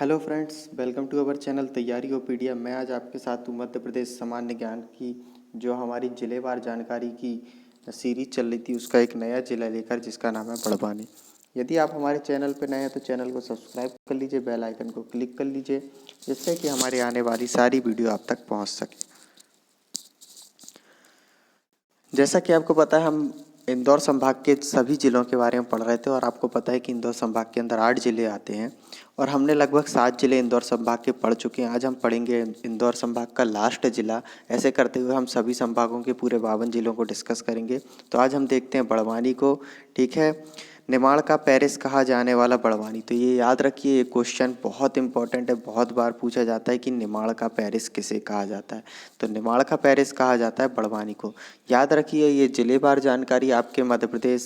Hello friends, welcome to our channel तैयारी ओपीडिया। मैं आज आपके साथ हूँ मध्य प्रदेश सामान्य ज्ञान की जो हमारी जिलेवार जानकारी की सीरीज चल रही थी, उसका एक नया जिला लेकर जिसका नाम है बड़वानी। यदि आप हमारे चैनल पर नए हैं तो चैनल को सब्सक्राइब कर लीजिए, बेल आइकन को क्लिक कर लीजिए, जिससे कि हमारे आने वाली सारी वीडियो आप तक पहुँच सके। जैसा कि आपको पता है, हम इंदौर संभाग के सभी ज़िलों के बारे में पढ़ रहे थे और आपको पता है कि इंदौर संभाग के अंदर 8 ज़िले आते हैं और हमने लगभग 7 ज़िले इंदौर संभाग के पढ़ चुके हैं। आज हम पढ़ेंगे इंदौर संभाग का लास्ट ज़िला। ऐसे करते हुए हम सभी संभागों के पूरे 52 ज़िलों को डिस्कस करेंगे। तो आज हम देखते हैं बड़वानी को। ठीक है, निमाड़ का पेरिस कहा जाने वाला बड़वानी। तो ये याद रखिए, ये क्वेश्चन बहुत इंपॉर्टेंट है, बहुत बार पूछा जाता है कि निमाड़ का पेरिस किसे कहा जाता है। तो निमाड़ का पेरिस कहा जाता है बड़वानी को। याद रखिए, ये जिलेवार जानकारी आपके मध्य प्रदेश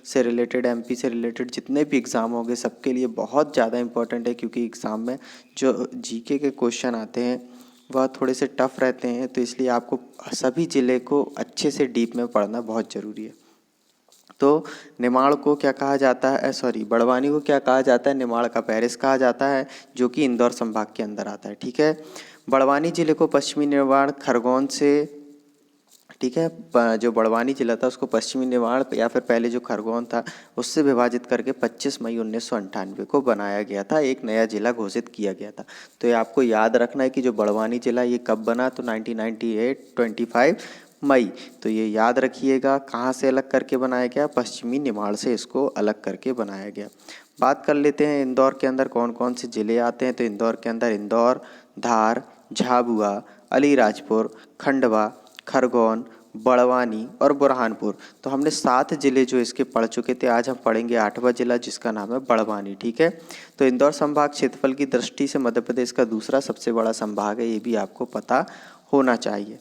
से रिलेटेड, एमपी से रिलेटेड जितने भी एग्ज़ाम होंगे सबके लिए बहुत ज़्यादा इंपॉर्टेंट है, क्योंकि एग्ज़ाम में जो जीके के क्वेश्चन आते हैं वह थोड़े से टफ रहते हैं। तो इसलिए आपको सभी ज़िले को अच्छे से डीप में पढ़ना बहुत ज़रूरी है। तो निमाड़ को क्या कहा जाता है, बड़वानी को क्या कहा जाता है? निमाड़ का पेरिस कहा जाता है, जो कि इंदौर संभाग के अंदर आता है। ठीक है, बड़वानी जिले को पश्चिमी निमाड़ खरगोन से, ठीक है, जो बड़वानी जिला था उसको पश्चिमी निमाड़ या फिर पहले जो खरगोन था उससे विभाजित करके 25 मई 1998 को बनाया गया था, एक नया जिला घोषित किया गया था। तो ये आपको याद रखना है कि जो बड़वानी जिला ये कब बना, तो 1998 25 मई। तो ये याद रखिएगा, कहाँ से अलग करके बनाया गया? पश्चिमी निमाड़ से इसको अलग करके बनाया गया। बात कर लेते हैं इंदौर के अंदर कौन कौन से ज़िले आते हैं। तो इंदौर के अंदर इंदौर, धार, झाबुआ, अलीराजपुर, खंडवा, खरगोन, बड़वानी और बुरहानपुर। तो हमने 7 ज़िले जो इसके पढ़ चुके थे। आज हम पढ़ेंगे 8वां ज़िला, जिसका नाम है बड़वानी। ठीक है, तो इंदौर संभाग क्षेत्रफल की दृष्टि से मध्य प्रदेश का दूसरा सबसे बड़ा संभाग है, ये भी आपको पता होना चाहिए।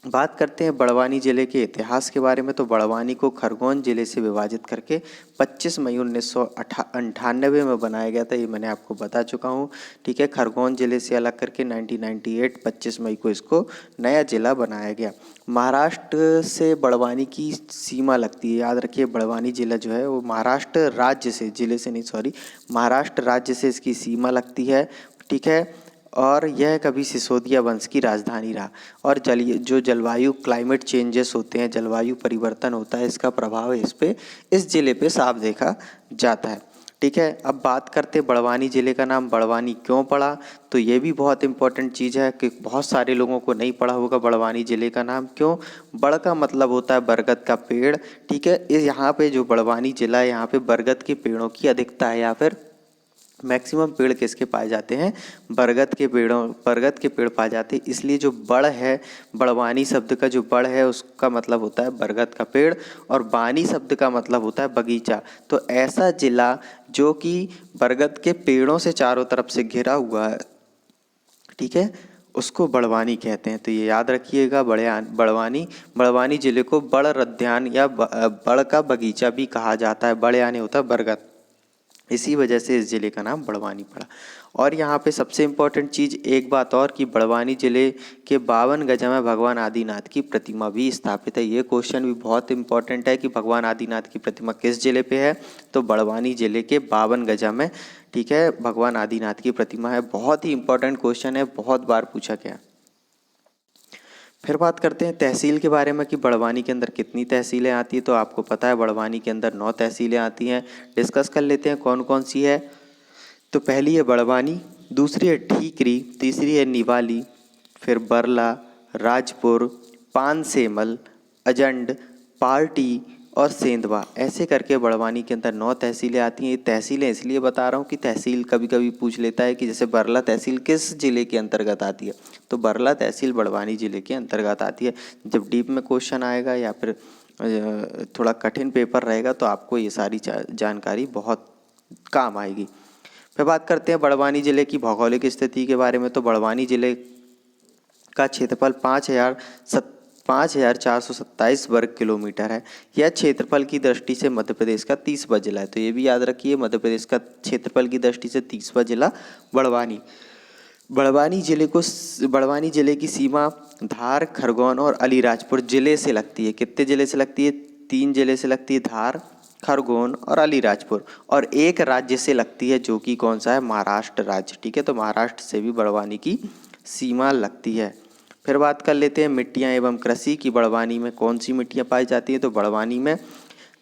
बात करते हैं बड़वानी ज़िले के इतिहास के बारे में। तो बड़वानी को खरगोन ज़िले से विभाजित करके 25 मई 1998 में बनाया गया था, ये मैंने आपको बता चुका हूँ। ठीक है, खरगोन ज़िले से अलग करके 1998 25 मई को इसको नया ज़िला बनाया गया। महाराष्ट्र से बड़वानी की सीमा लगती है। याद रखिए, बड़वानी ज़िला जो है वो महाराष्ट्र राज्य से, ज़िले से नहीं, महाराष्ट्र राज्य से इसकी सीमा लगती है। ठीक है, और यह कभी सिसोदिया वंश की राजधानी रहा। और जो जलवायु क्लाइमेट चेंजेस होते हैं, जलवायु परिवर्तन होता है, इसका प्रभाव इस ज़िले पे साफ देखा जाता है। ठीक है, अब बात करते हैं बड़वानी ज़िले का नाम बड़वानी क्यों पड़ा। तो ये भी बहुत इंपॉर्टेंट चीज़ है कि बहुत सारे लोगों को नहीं पड़ा होगा बड़वानी ज़िले का नाम क्यों। बड़ का मतलब होता है बरगद का पेड़। ठीक है, इस यहाँ पे जो बड़वानी ज़िला है, यहाँ पे बरगद के पेड़ों की अधिकता है, या फिर मैक्सिमम पेड़ किसके पाए जाते हैं? बरगद के पेड़ पाए जाते हैं। इसलिए जो बड़ है, बड़वानी शब्द का जो बड़ है उसका मतलब होता है बरगद का पेड़, और बानी शब्द का मतलब होता है बगीचा। तो ऐसा जिला जो कि बरगद के पेड़ों से चारों तरफ से घिरा हुआ है, ठीक है, उसको बड़वानी कहते हैं। तो ये याद रखिएगा, बड़वानी जिले को बड़ रद्यान या बड़ का बगीचा भी कहा जाता है। बड़ यानी होता है बरगद, इसी वजह से इस ज़िले का नाम बड़वानी पड़ा। और यहाँ पे सबसे इम्पोर्टेंट चीज़ एक बात और, कि बड़वानी ज़िले के 52 गजा में भगवान आदिनाथ की प्रतिमा भी स्थापित है। ये क्वेश्चन भी बहुत इंपॉर्टेंट है कि भगवान आदिनाथ की प्रतिमा किस ज़िले पे है। तो बड़वानी ज़िले के 52 गजा में, ठीक है, भगवान आदिनाथ की प्रतिमा है। बहुत ही इंपॉर्टेंट क्वेश्चन है, बहुत बार पूछा गया। फिर बात करते हैं तहसील के बारे में कि बड़वानी के अंदर कितनी तहसीलें आती हैं। तो आपको पता है बड़वानी के अंदर 9 तहसीलें आती हैं। डिस्कस कर लेते हैं कौन कौन सी है। तो पहली है बड़वानी, दूसरी है ठीकरी, तीसरी है निवाली, फिर बरला, राजपुर, पानसेमल, अजंड, पार्टी और सेंधवा। ऐसे करके बड़वानी के अंदर 9 तहसीलें आती हैं। ये तहसीलें इसलिए बता रहा हूँ कि तहसील कभी कभी पूछ लेता है कि जैसे बरला तहसील किस ज़िले के अंतर्गत आती है। तो बरला तहसील बड़वानी ज़िले के अंतर्गत आती है। जब डीप में क्वेश्चन आएगा या फिर थोड़ा कठिन पेपर रहेगा तो आपको ये सारी जानकारी बहुत काम आएगी। फिर बात करते हैं बड़वानी ज़िले की भौगोलिक स्थिति के बारे में। तो बड़वानी ज़िले का क्षेत्रफल 5,427 वर्ग किलोमीटर है। यह क्षेत्रफल की दृष्टि से मध्य प्रदेश का 30वां जिला है। तो ये भी याद रखिए, मध्य प्रदेश का क्षेत्रफल की दृष्टि से 30वां जिला बड़वानी। बड़वानी ज़िले की सीमा धार, खरगोन और अलीराजपुर ज़िले से लगती है। कितने ज़िले से लगती है? 3 ज़िले से लगती है, धार, खरगोन और अलीराजपुर, और एक राज्य से लगती है जो कि कौन सा है, महाराष्ट्र राज्य। ठीक है, तो महाराष्ट्र से भी बड़वानी की सीमा लगती है। फिर बात कर लेते हैं मिट्टियाँ एवं कृषि की। बड़वानी में कौन सी मिट्टियाँ पाई जाती है, तो बड़वानी में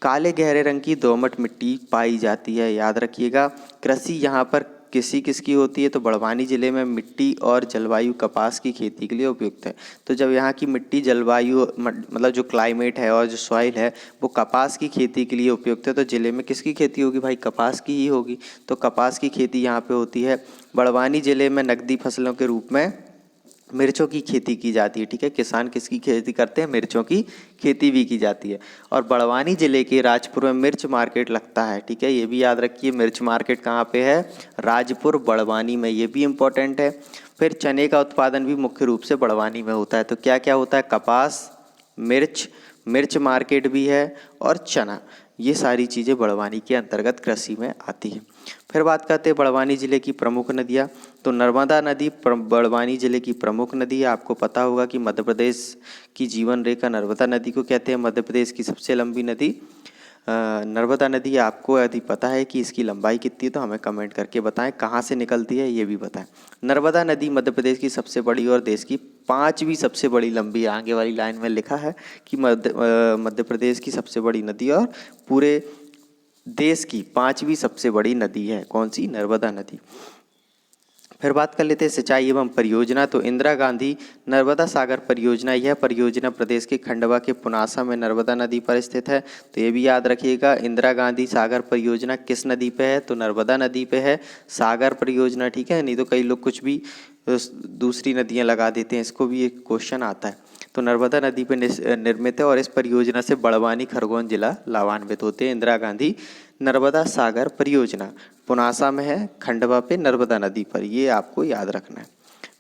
काले गहरे रंग की दोमट मिट्टी पाई जाती है, याद रखिएगा। कृषि यहाँ पर किसकी होती है, तो बड़वानी ज़िले में मिट्टी और जलवायु कपास की खेती के लिए उपयुक्त है। तो जब यहाँ की मिट्टी जलवायु मतलब जो क्लाइमेट है और जो सॉइल है वो कपास की खेती के लिए उपयुक्त है, तो ज़िले में किसकी खेती होगी भाई, कपास की ही होगी। तो कपास की खेती यहाँ पे होती है। बड़वानी ज़िले में नकदी फसलों के रूप में मिर्चों की खेती की जाती है। ठीक है, किसान किसकी खेती करते हैं, मिर्चों की खेती भी की जाती है। और बड़वानी ज़िले के राजपुर में मिर्च मार्केट लगता है। ठीक है, ये भी याद रखिए, मिर्च मार्केट कहाँ पे है, राजपुर बड़वानी में, ये भी इम्पोर्टेंट है। फिर चने का उत्पादन भी मुख्य रूप से बड़वानी में होता है। तो क्या क्या होता है, कपास, मिर्च मार्केट भी है और चना, ये सारी चीज़ें बड़वानी के अंतर्गत कृषि में आती है। फिर बात करते हैं बड़वानी ज़िले की प्रमुख नदियाँ। तो नर्मदा नदी बड़वानी ज़िले की प्रमुख नदी है। आपको पता होगा कि मध्य प्रदेश की जीवन रेखा नर्मदा नदी को कहते हैं। मध्य प्रदेश की सबसे लंबी नदी नर्मदा नदी। आपको यदि पता है कि इसकी लंबाई कितनी है तो हमें कमेंट करके बताएं, कहाँ से निकलती है ये भी बताएं। नर्मदा नदी मध्य प्रदेश की सबसे बड़ी और देश की 5वीं सबसे बड़ी लंबी, आगे वाली लाइन में लिखा है कि मध्य प्रदेश की सबसे बड़ी नदी और पूरे देश की 5वीं सबसे बड़ी नदी है, कौन सी, नर्मदा नदी। फिर बात कर लेते हैं सिंचाई एवं परियोजना। तो इंदिरा गांधी नर्मदा सागर परियोजना, यह परियोजना प्रदेश के खंडवा के पुनासा में नर्मदा नदी पर स्थित है। तो ये भी याद रखिएगा, इंदिरा गांधी सागर परियोजना किस नदी पे है, तो नर्मदा नदी पे है सागर परियोजना। ठीक है, नहीं तो कई लोग कुछ भी दूसरी नदियाँ लगा देते हैं, इसको भी एक क्वेश्चन आता है। तो नर्मदा नदी पर निर्मित है और इस परियोजना से बड़वानी खरगोन जिला लाभान्वित होते हैं। इंदिरा गांधी नर्मदा सागर परियोजना पुनासा में है, खंडवा पे नर्मदा नदी पर, ये आपको याद रखना है।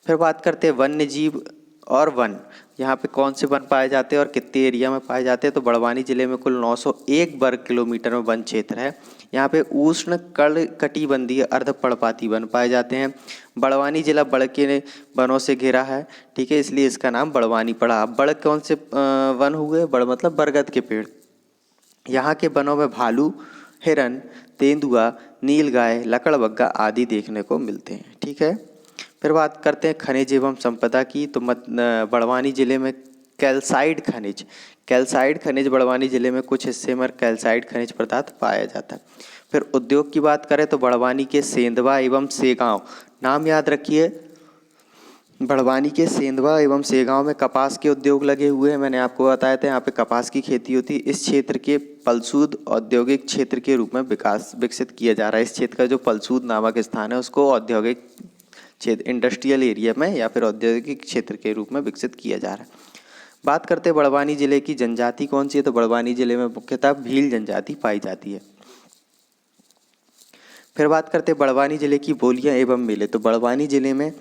फिर बात करते हैं वन्य जीव और वन, यहाँ पे कौन से वन पाए जाते हैं और कितने एरिया में पाए जाते हैं। तो बड़वानी जिले में कुल 901 वर्ग किलोमीटर में वन क्षेत्र है। यहाँ पे उष्ण कटिबंधीय अर्धपर्णपाती वन पाए जाते हैं। बड़वानी जिला बड़ के वनों से घिरा है। ठीक है, इसलिए इसका नाम बड़वानी पड़ा। अब बड़ कौन से वन हुए, बड़ मतलब बरगद के पेड़। यहाँ के वनों में भालू, हिरन, तेंदुआ, नीलगाय, लकड़बग्गा आदि देखने को मिलते हैं। ठीक है, फिर बात करते हैं खनिज एवं संपदा की। तो बड़वानी जिले में कैल्साइड खनिज बड़वानी जिले में कुछ हिस्से में कैल्साइड खनिज पदार्थ पाया जाता है। फिर उद्योग की बात करें तो बड़वानी के सेंधवा एवं सेगांव, नाम याद रखिए, बड़वानी के सेंधवा एवं सेगांव में कपास के उद्योग लगे हुए हैं। मैंने आपको बताया था यहाँ पे कपास की खेती होती है। इस क्षेत्र के पलसूद औद्योगिक क्षेत्र के रूप में विकसित किया जा रहा है। इस क्षेत्र का जो पलसूद नामक स्थान है उसको औद्योगिक क्षेत्र, इंडस्ट्रियल एरिया में या फिर औद्योगिक क्षेत्र के रूप में विकसित किया जा रहा है। बात करते हैं बड़वानी जिले की जनजाति कौन सी है, तो बड़वानी जिले में मुख्यतः भील जनजाति पाई जाती है। फिर बात करते हैं बड़वानी जिले की बोलियां एवं मेले। तो बड़वानी जिले में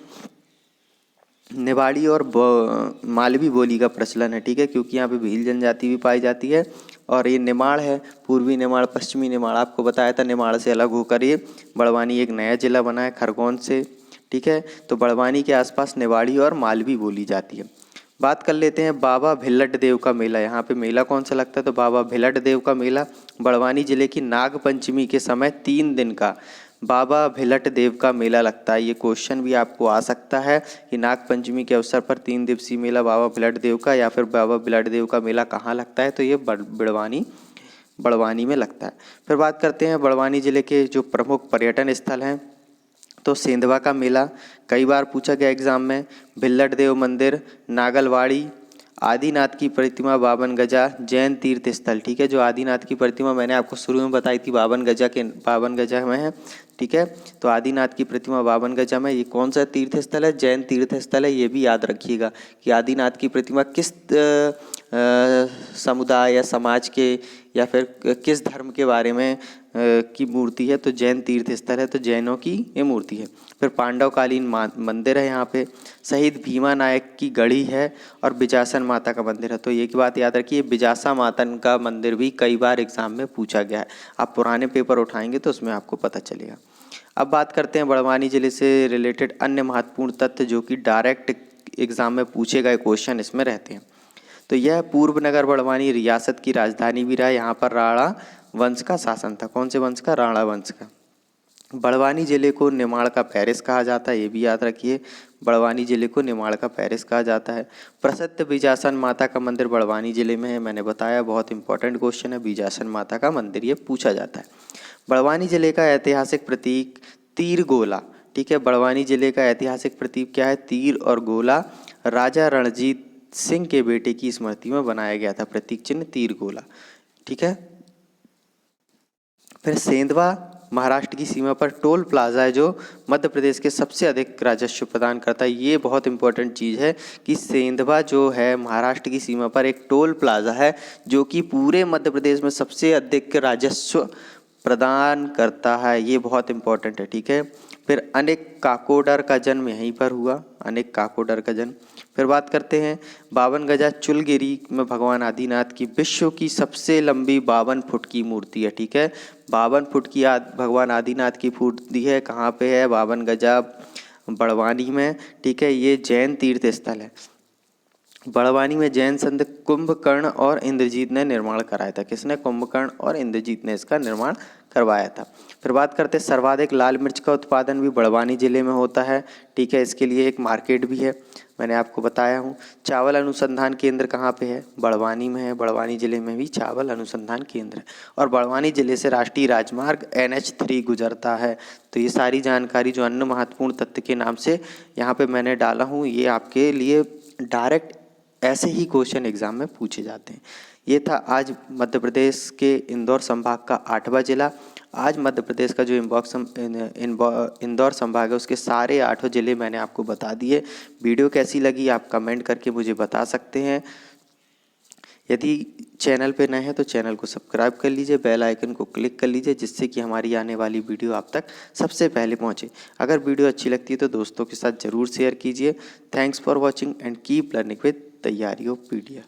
निवाड़ी और मालवी बोली का प्रचलन है। ठीक है, क्योंकि यहाँ पे भील जनजाति भी पाई जाती है और ये निमाड़ है, पूर्वी निमाड़, पश्चिमी निमाड़। आपको बताया था निमाड़ से अलग होकर ये बड़वानी एक नया जिला बना है खरगोन से। ठीक है, तो बड़वानी के आसपास निवाड़ी और मालवी बोली जाती है। बात कर लेते हैं बाबा भिल्लट देव का मेला। यहाँ पे मेला कौन सा लगता है, तो बाबा भिल्लट देव का मेला बड़वानी जिले की नाग पंचमी के समय 3 दिन का बाबा भिल्लट देव का मेला लगता है। ये क्वेश्चन भी आपको आ सकता है कि नाग पंचमी के अवसर पर 3 दिवसीय मेला बाबा भिल्लट देव का, या फिर बाबा भिल्लट देव का मेला कहाँ लगता है, तो ये बड़वानी में लगता है। फिर बात करते हैं बड़वानी जिले के जो प्रमुख पर्यटन स्थल हैं। तो सेंधवा का मेला कई बार पूछा गया एग्जाम में, भिल्लट देव मंदिर, नागलवाड़ी, आदिनाथ की प्रतिमा, बावन गजा, जैन तीर्थ स्थल। ठीक है, जो आदिनाथ की प्रतिमा मैंने आपको शुरू में बताई थी बावन गजा में है। ठीक है, तो आदिनाथ की प्रतिमा बावन गजा में, ये कौन सा तीर्थ स्थल है, जैन तीर्थ स्थल है। ये भी याद रखिएगा कि आदिनाथ की प्रतिमा किस समुदाय या समाज के या फिर किस धर्म के बारे में की मूर्ति है, तो जैन तीर्थ स्थल है, तो जैनों की ये मूर्ति है। फिर पांडवकालीन मंदिर है यहाँ पे, शहीद भीमा नायक की गढ़ी है और बिजासन माता का मंदिर है। तो ये की बात याद रखिए, बिजासा माता का मंदिर भी कई बार एग्जाम में पूछा गया है। आप पुराने पेपर उठाएंगे तो उसमें आपको पता चलेगा। अब बात करते हैं बड़वानी जिले से रिलेटेड अन्य महत्वपूर्ण तथ्य जो कि डायरेक्ट एग्जाम में पूछे गए क्वेश्चन इसमें रहते हैं। तो यह पूर्व नगर बड़वानी रियासत की राजधानी भी रहा। यहाँ पर राणा वंश का शासन था। कौन से वंश का? राणा वंश का। बड़वानी जिले को निमाड़ का पेरिस कहा जाता है, ये भी याद रखिए। बड़वानी जिले को निमाड़ का पेरिस कहा जाता है। प्रसिद्ध बीजासन माता का मंदिर बड़वानी जिले में है, मैंने बताया, बहुत इंपॉर्टेंट क्वेश्चन है, बीजासन माता का मंदिर ये पूछा जाता है। बड़वानी जिले का ऐतिहासिक प्रतीक तीर गोला, ठीक है। बड़वानी जिले का ऐतिहासिक प्रतीक क्या है? तीर और गोला। राजा रणजीत सिंह के बेटे की स्मृति में बनाया गया था प्रतीक चिन्ह तीर गोला, ठीक है। फिर सेंधवा महाराष्ट्र की सीमा पर टोल प्लाजा है जो मध्य प्रदेश के सबसे अधिक राजस्व प्रदान करता है। ये बहुत इंपॉर्टेंट चीज़ है कि सेंधवा जो है महाराष्ट्र की सीमा पर एक टोल प्लाजा है जो कि पूरे मध्य प्रदेश में सबसे अधिक राजस्व प्रदान करता है। ये बहुत इंपॉर्टेंट है, ठीक है। फिर अनेक काकोडर का जन्म यहीं पर हुआ, अनेक काकोडर का जन्म। फिर बात करते हैं 52 गजा चुलगिरी में भगवान आदिनाथ की विश्व की सबसे लंबी 52 फुट की मूर्ति है, ठीक है। 52 फुट की भगवान आदिनाथ की मूर्ति है। कहाँ पे है? 52 गजा बड़वानी में, ठीक है। ये जैन तीर्थ स्थल है। बड़वानी में जैन संत कुंभकर्ण और इंद्रजीत ने निर्माण कराया था। किसने? कुंभकर्ण और इंद्रजीत ने इसका निर्माण करवाया था। फिर बात करते हैं सर्वाधिक लाल मिर्च का उत्पादन भी बड़वानी जिले में होता है, ठीक है। इसके लिए एक मार्केट भी है, मैंने आपको बताया हूँ। चावल अनुसंधान केंद्र कहाँ पे है? बड़वानी में है। बड़वानी जिले में भी चावल अनुसंधान केंद्र है। और बड़वानी जिले से राष्ट्रीय राजमार्ग NH3 गुजरता है। तो ये सारी जानकारी जो अन्य महत्वपूर्ण तथ्य के नाम से यहाँ पे मैंने डाला हूँ, ये आपके लिए डायरेक्ट ऐसे ही क्वेश्चन एग्जाम में पूछे जाते हैं। ये था आज मध्य प्रदेश के इंदौर संभाग का 8वां जिला। आज मध्य प्रदेश का जो इंदौर संभाग है उसके सारे 8 जिले मैंने आपको बता दिए। वीडियो कैसी लगी आप कमेंट करके मुझे बता सकते हैं। यदि चैनल पे नए हैं तो चैनल को सब्सक्राइब कर लीजिए, बेल आइकन को क्लिक कर लीजिए, जिससे कि हमारी आने वाली वीडियो आप तक सबसे पहले पहुंचे। अगर वीडियो अच्छी लगती है तो दोस्तों के साथ ज़रूर शेयर कीजिए। Thanks for watching and keep learning with तैयारी ऑफ पीडीएफ।